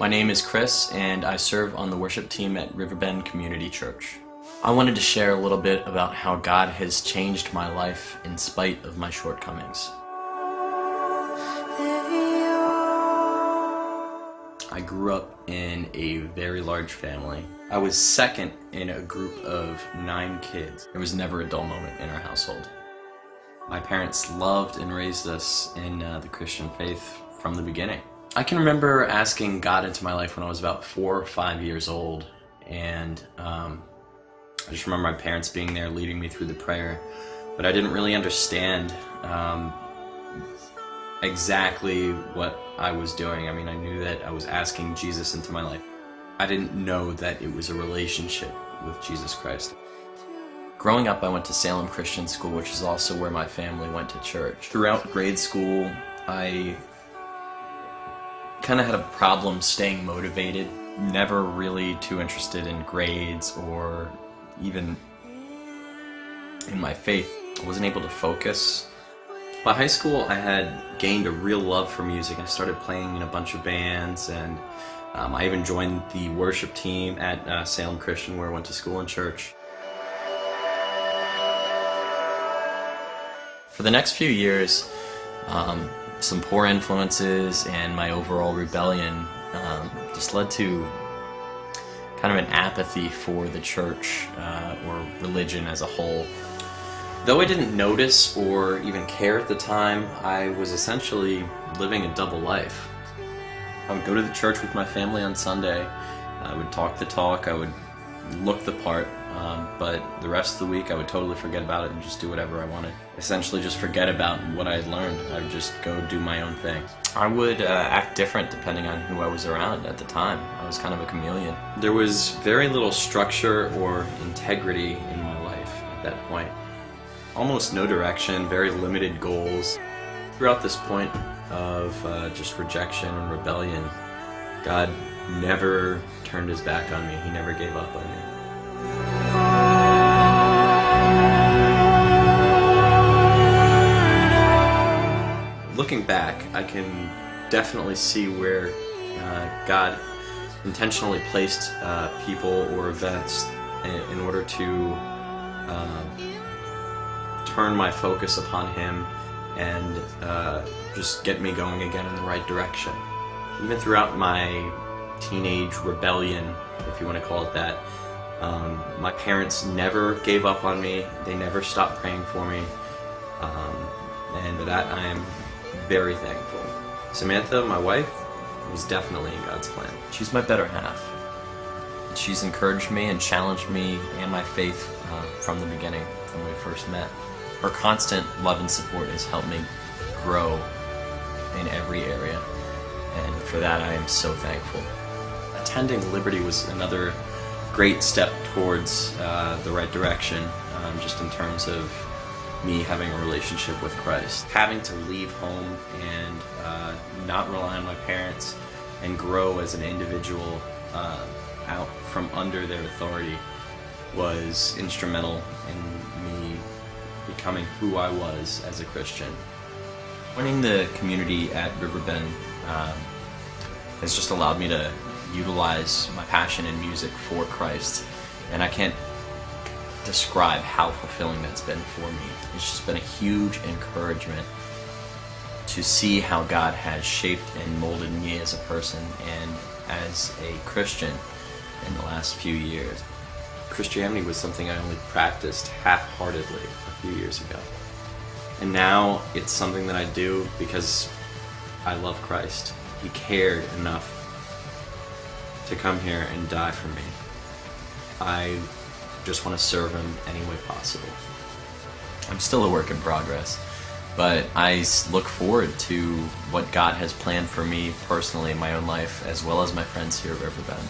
My name is Chris, and I serve on the worship team at Riverbend Community Church. I wanted to share a little bit about how God has changed my life in spite of my shortcomings. I grew up in a very large family. I was second in a group of 9 kids. There was never a dull moment in our household. My parents loved and raised us in the Christian faith from the beginning. I can remember asking God into my life when I was about 4 or 5 years old, and I just remember my parents being there leading me through the prayer, but I didn't really understand exactly what I was doing. I mean, I knew that I was asking Jesus into my life. I didn't know that it was a relationship with Jesus Christ. Growing up, I went to Salem Christian School, which is also where my family went to church. Throughout grade school, I kind of had a problem staying motivated. Never really too interested in grades or even in my faith. I wasn't able to focus. By high school, I had gained a real love for music. I started playing in a bunch of bands, and I even joined the worship team at Salem Christian, where I went to school and church. For the next few years, some poor influences and my overall rebellion just led to kind of an apathy for the church or religion as a whole. Though I didn't notice or even care at the time, I was essentially living a double life. I would go to the church with my family on Sunday. I would talk the talk, I would look the part, but the rest of the week I would totally forget about it and just do whatever I wanted. Essentially just forget about what I had learned. I would just go do my own thing. I would act different depending on who I was around at the time. I was kind of a chameleon. There was very little structure or integrity in my life at that point. Almost no direction, very limited goals. Throughout this point of just rejection and rebellion, God never turned his back on me. He never gave up on me. Looking back, I can definitely see where God intentionally placed people or events in order to turn my focus upon him and just get me going again in the right direction. Even throughout my teenage rebellion, if you want to call it that, my parents never gave up on me. They never stopped praying for me, and for that I am very thankful. Samantha, my wife, was definitely in God's plan. She's my better half. She's encouraged me and challenged me and my faith from the beginning, from when we first met. Her constant love and support has helped me grow in every area, and for that I am so thankful. Attending Liberty was another great step towards the right direction, just in terms of me having a relationship with Christ. Having to leave home and not rely on my parents and grow as an individual out from under their authority was instrumental in me becoming who I was as a Christian. Joining the community at Riverbend has just allowed me to utilize my passion in music for Christ, and I can't describe how fulfilling that's been for me. It's just been a huge encouragement to see how God has shaped and molded me as a person and as a Christian in the last few years. Christianity was something I only practiced half-heartedly a few years ago. And now it's something that I do because I love Christ. He cared enough to come here and die for me. I just want to serve him any way possible. I'm still a work in progress, but I look forward to what God has planned for me personally in my own life, as well as my friends here at Riverbend.